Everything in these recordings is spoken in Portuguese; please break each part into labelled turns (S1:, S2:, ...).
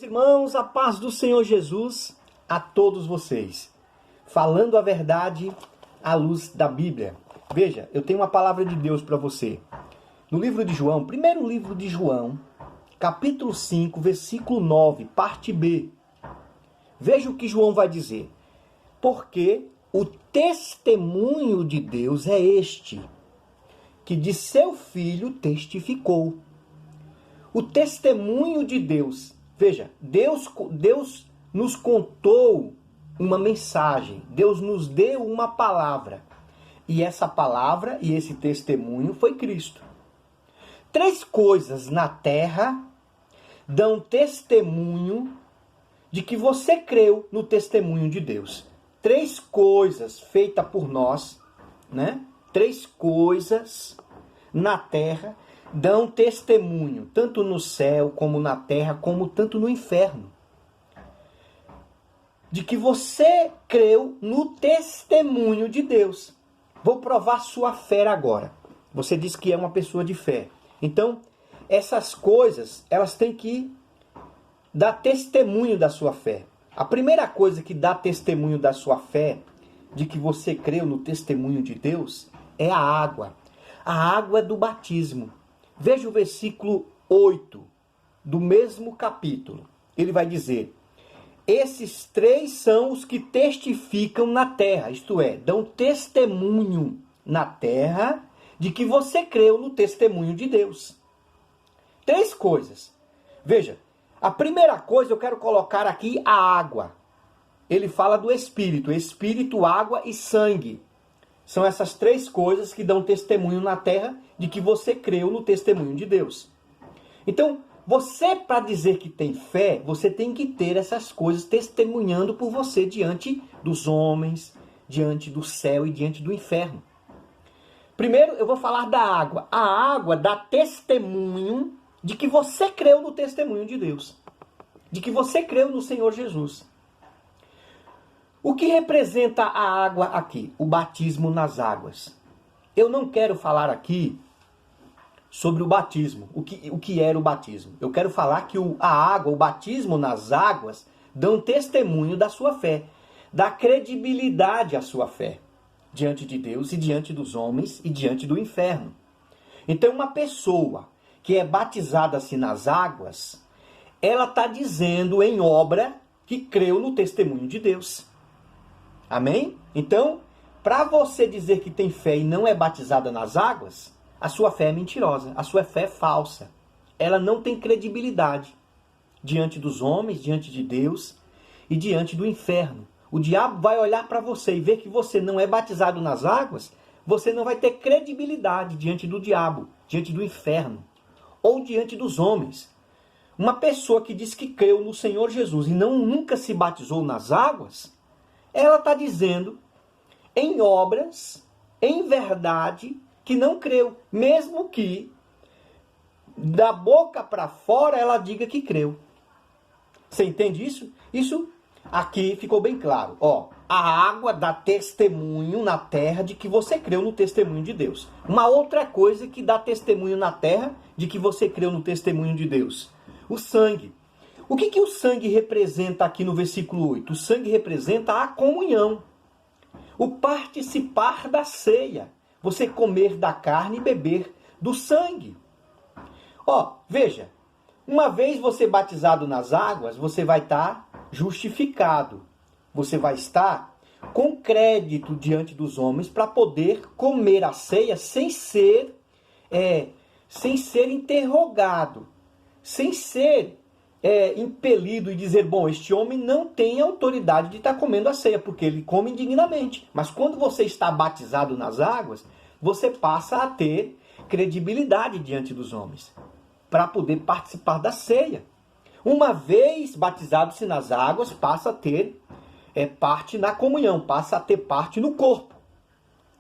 S1: Irmãos, a paz do Senhor Jesus a todos vocês. Falando a verdade à luz da Bíblia. Veja, eu tenho uma palavra de Deus para você. No livro de João, primeiro livro de João, capítulo 5, versículo 9, parte B. Veja o que João vai dizer. Porque o testemunho de Deus é este, que de seu Filho testificou. O testemunho de Deus. Veja, Deus nos contou uma mensagem. Deus nos deu uma palavra. E essa palavra e esse testemunho foi Cristo. Três coisas na terra dão testemunho de que você creu no testemunho de Deus. Três coisas feitas por nós, né? Três coisas na terra dão testemunho, tanto no céu, como na terra, como tanto no inferno. De que você creu no testemunho de Deus. Vou provar sua fé agora. Você diz que é uma pessoa de fé. Então, essas coisas, elas têm que dar testemunho da sua fé. A primeira coisa que dá testemunho da sua fé, de que você creu no testemunho de Deus, é a água. A água do batismo. Veja o versículo 8 do mesmo capítulo. Ele vai dizer: esses três são os que testificam na terra, isto é, dão testemunho na terra de que você creu no testemunho de Deus. Três coisas. Veja, a primeira coisa eu quero colocar aqui a água. Ele fala do Espírito, Espírito, água e sangue. São essas três coisas que dão testemunho na terra de que você creu no testemunho de Deus. Então, você, para dizer que tem fé, você tem que ter essas coisas testemunhando por você diante dos homens, diante do céu e diante do inferno. Primeiro, eu vou falar da água. A água dá testemunho de que você creu no testemunho de Deus. De que você creu no Senhor Jesus. O que representa a água aqui? O batismo nas águas. Eu não quero falar aqui sobre o batismo, o que era o batismo. Eu quero falar que a água, o batismo nas águas, dão testemunho da sua fé, dá credibilidade à sua fé, diante de Deus e diante dos homens e diante do inferno. Então, uma pessoa que é batizada assim nas águas, ela está dizendo em obra que creu no testemunho de Deus. Amém? Então, para você dizer que tem fé e não é batizada nas águas, a sua fé é mentirosa, a sua fé é falsa. Ela não tem credibilidade diante dos homens, diante de Deus e diante do inferno. O diabo vai olhar para você e ver que você não é batizado nas águas, você não vai ter credibilidade diante do diabo, diante do inferno ou diante dos homens. Uma pessoa que diz que creu no Senhor Jesus e nunca se batizou nas águas, ela está dizendo em obras, em verdade, que não creu, mesmo que da boca para fora ela diga que creu. Você entende isso? Isso aqui ficou bem claro. Ó, a água dá testemunho na terra de que você creu no testemunho de Deus. Uma outra coisa que dá testemunho na terra de que você creu no testemunho de Deus: o sangue. O que o sangue representa aqui no versículo 8? O sangue representa a comunhão, o participar da ceia. Você comer da carne e beber do sangue. Ó, veja, uma vez você batizado nas águas, você vai estar justificado. Você vai estar com crédito diante dos homens para poder comer a ceia sem ser interrogado, sem ser impelido e dizer, bom, este homem não tem autoridade de estar comendo a ceia, porque ele come indignamente. Mas quando você está batizado nas águas, você passa a ter credibilidade diante dos homens, para poder participar da ceia. Uma vez batizado-se nas águas, passa a ter parte na comunhão, passa a ter parte no corpo.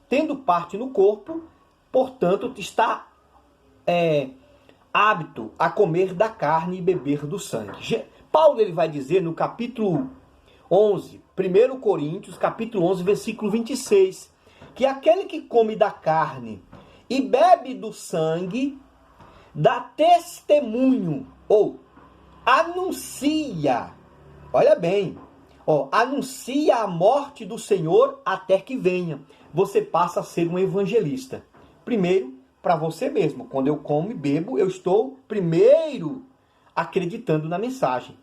S1: Tendo parte no corpo, portanto, está hábito a comer da carne e beber do sangue. Paulo ele vai dizer no capítulo 11, 1 Coríntios, capítulo 11, versículo 26, que aquele que come da carne e bebe do sangue dá testemunho, ou anuncia, olha bem, anuncia a morte do Senhor até que venha. Você passa a ser um evangelista. Primeiro, para você mesmo. Quando eu como e bebo, eu estou primeiro acreditando na mensagem,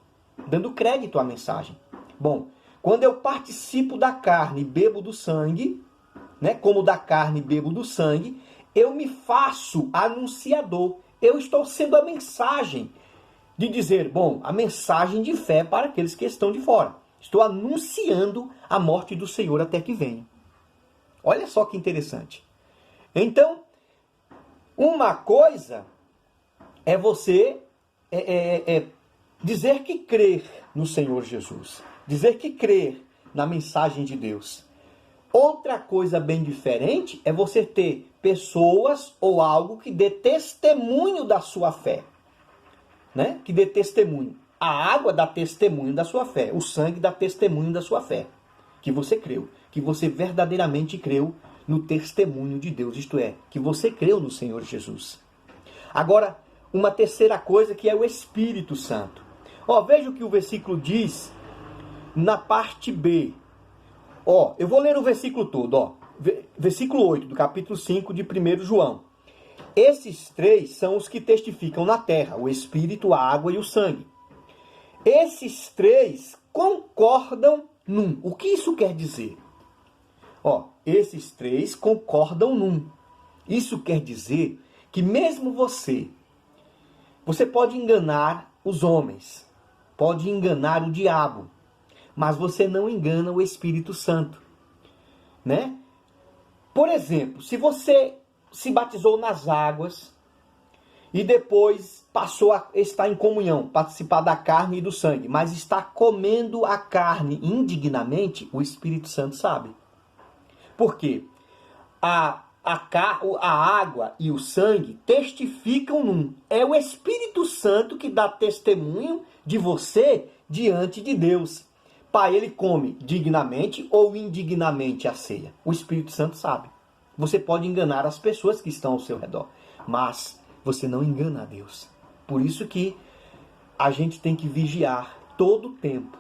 S1: dando crédito à mensagem. Bom, quando eu participo da carne e bebo do sangue, né, como da carne e bebo do sangue, eu me faço anunciador. Eu estou sendo a mensagem de dizer, a mensagem de fé para aqueles que estão de fora. Estou anunciando a morte do Senhor até que venha. Olha só que interessante. Então, uma coisa é você dizer que crer no Senhor Jesus. Dizer que crer na mensagem de Deus. Outra coisa bem diferente é você ter pessoas ou algo que dê testemunho da sua fé. Né? Que dê testemunho. A água dá testemunho da sua fé. O sangue dá testemunho da sua fé. Que você creu. Que você verdadeiramente creu no testemunho de Deus. Isto é, que você creu no Senhor Jesus. Agora, uma terceira coisa que é o Espírito Santo. Veja o que o versículo diz na parte B. Eu vou ler o versículo todo. Versículo 8 do capítulo 5 de 1 João. Esses três são os que testificam na terra, o Espírito, a água e o sangue. Esses três concordam num. O que isso quer dizer? Esses três concordam num. Isso quer dizer que mesmo você pode enganar os homens, pode enganar o diabo, mas você não engana o Espírito Santo, né? Por exemplo, se você se batizou nas águas e depois passou a estar em comunhão, participar da carne e do sangue, mas está comendo a carne indignamente, o Espírito Santo sabe. Por quê? A água e o sangue testificam num. É o Espírito Santo que dá testemunho de você diante de Deus. Pai, ele come dignamente ou indignamente a ceia. O Espírito Santo sabe. Você pode enganar as pessoas que estão ao seu redor, mas você não engana a Deus. Por isso que a gente tem que vigiar todo o tempo,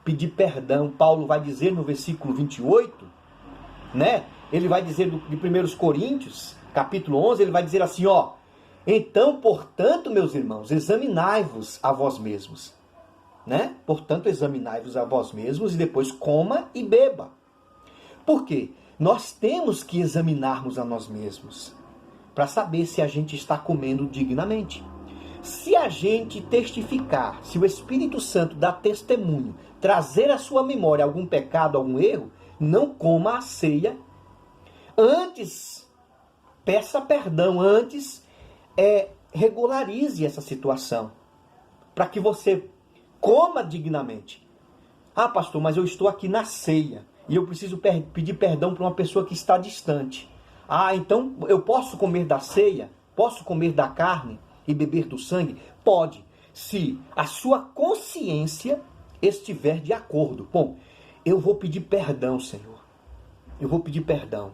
S1: pedir perdão. Paulo vai dizer no versículo 28, né? Ele vai dizer de 1 Coríntios, capítulo 11, ele vai dizer assim, então, portanto, meus irmãos, examinai-vos a vós mesmos, né? Portanto, examinai-vos a vós mesmos e depois coma e beba. Por quê? Nós temos que examinarmos a nós mesmos para saber se a gente está comendo dignamente. Se a gente testificar, se o Espírito Santo dá testemunho, trazer à sua memória algum pecado, algum erro, não coma a ceia. Antes, peça perdão. Antes, regularize essa situação. Para que você coma dignamente. Pastor, mas eu estou aqui na ceia. E eu preciso pedir perdão para uma pessoa que está distante. Então eu posso comer da ceia? Posso comer da carne e beber do sangue? Pode, se a sua consciência estiver de acordo. Bom, eu vou pedir perdão, Senhor. Eu vou pedir perdão.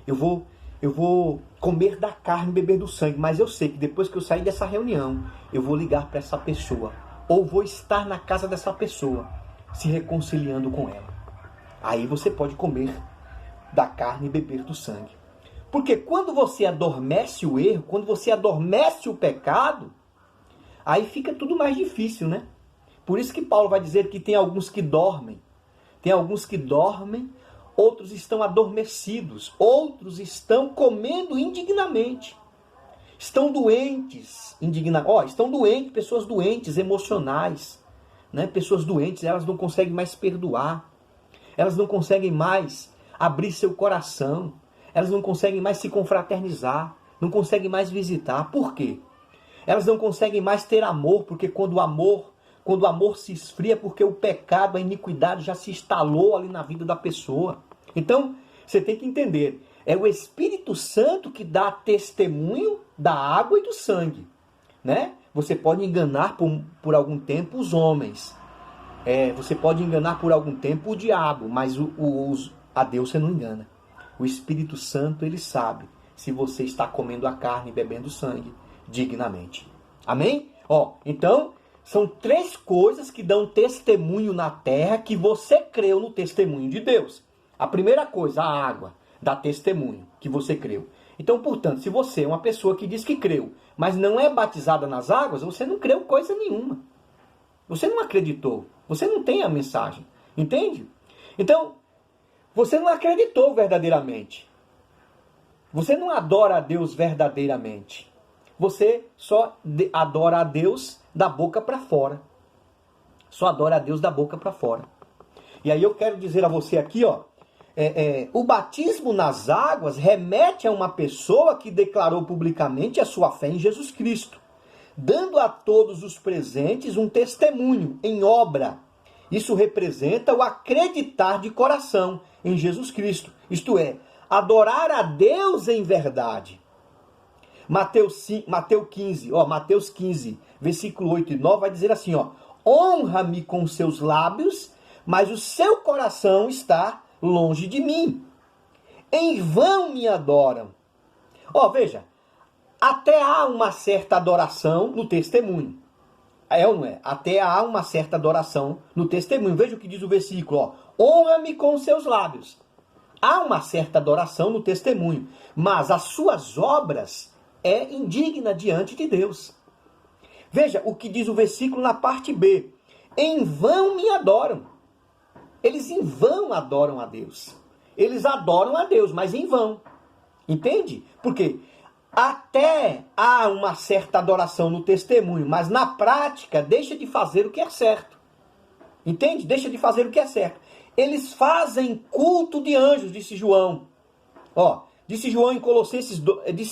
S1: Eu vou comer da carne e beber do sangue. Mas eu sei que depois que eu sair dessa reunião, eu vou ligar para essa pessoa. Ou vou estar na casa dessa pessoa, se reconciliando com ela. Aí você pode comer da carne e beber do sangue. Porque quando você adormece o erro, quando você adormece o pecado, aí fica tudo mais difícil, né? Por isso que Paulo vai dizer que tem alguns que dormem. Tem alguns que dormem, outros estão adormecidos, outros estão comendo indignamente. Estão doentes, estão doentes, pessoas doentes, emocionais, né? Pessoas doentes, elas não conseguem mais perdoar. Elas não conseguem mais abrir seu coração. Elas não conseguem mais se confraternizar. Não conseguem mais visitar. Por quê? Elas não conseguem mais ter amor, porque quando o amor se esfria, porque o pecado, a iniquidade já se instalou ali na vida da pessoa. Então, você tem que entender, é o Espírito Santo que dá testemunho da água e do sangue, né? Você pode enganar por algum tempo os homens. Você pode enganar por algum tempo o diabo, mas a Deus você não engana. O Espírito Santo, ele sabe se você está comendo a carne e bebendo sangue dignamente. Amém? Então, São 3 coisas que dão testemunho na terra que você creu no testemunho de Deus. A primeira coisa, a água, dá testemunho que você creu. Então, portanto, se você é uma pessoa que diz que creu, mas não é batizada nas águas, você não creu coisa nenhuma. Você não acreditou. Você não tem a mensagem. Entende? Então, você não acreditou verdadeiramente. Você não adora a Deus verdadeiramente. Você só adora a Deus da boca para fora. Só adora a Deus da boca para fora. E aí eu quero dizer a você aqui, ó, o batismo nas águas remete a uma pessoa que declarou publicamente a sua fé em Jesus Cristo, dando a todos os presentes um testemunho em obra. Isso representa o acreditar de coração em Jesus Cristo, isto é, adorar a Deus em verdade. Mateus 15, versículo 8 e 9 vai dizer assim, ó, honra-me com seus lábios, mas o seu coração está longe de mim. Em vão me adoram. Ó, veja, até há uma certa adoração no testemunho. É ou não é? Até há uma certa adoração no testemunho. Veja o que diz o versículo, ó. Honra-me com os seus lábios. Há uma certa adoração no testemunho, mas as suas obras é indigna diante de Deus. Veja o que diz o versículo na parte B. Em vão me adoram. Eles em vão adoram a Deus. Eles adoram a Deus, mas em vão. Entende? Por quê? Até há uma certa adoração no testemunho, mas na prática deixa de fazer o que é certo. Entende? Deixa de fazer o que é certo. Eles fazem culto de anjos, disse João. Ó, disse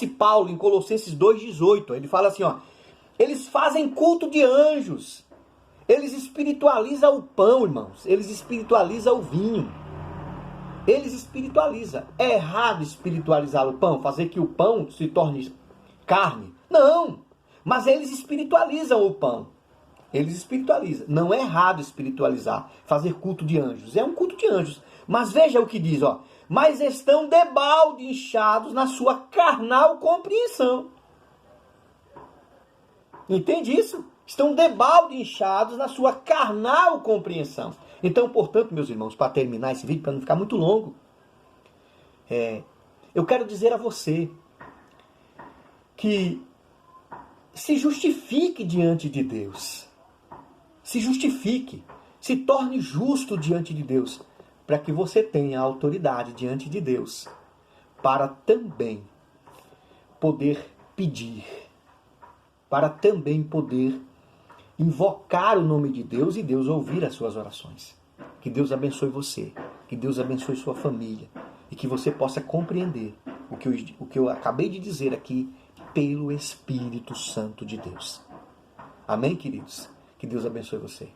S1: Paulo em Colossenses 2,18. Ele fala assim, ó, eles fazem culto de anjos. Eles espiritualizam o pão, irmãos. Eles espiritualizam o vinho. Eles espiritualizam. É errado espiritualizar o pão? Fazer que o pão se torne carne? Não. Mas eles espiritualizam o pão. Eles espiritualizam. Não é errado espiritualizar. Fazer culto de anjos. É um culto de anjos. Mas veja o que diz, ó. Mas estão debalde inchados na sua carnal compreensão. Entende isso? Estão debalde inchados na sua carnal compreensão. Então, portanto, meus irmãos, para terminar esse vídeo, para não ficar muito longo, eu quero dizer a você que se justifique diante de Deus. Se justifique. Se torne justo diante de Deus, para que você tenha autoridade diante de Deus, para também poder pedir, para também poder invocar o nome de Deus e Deus ouvir as suas orações. Que Deus abençoe você, que Deus abençoe sua família e que você possa compreender o que eu acabei de dizer aqui pelo Espírito Santo de Deus. Amém, queridos? Que Deus abençoe você.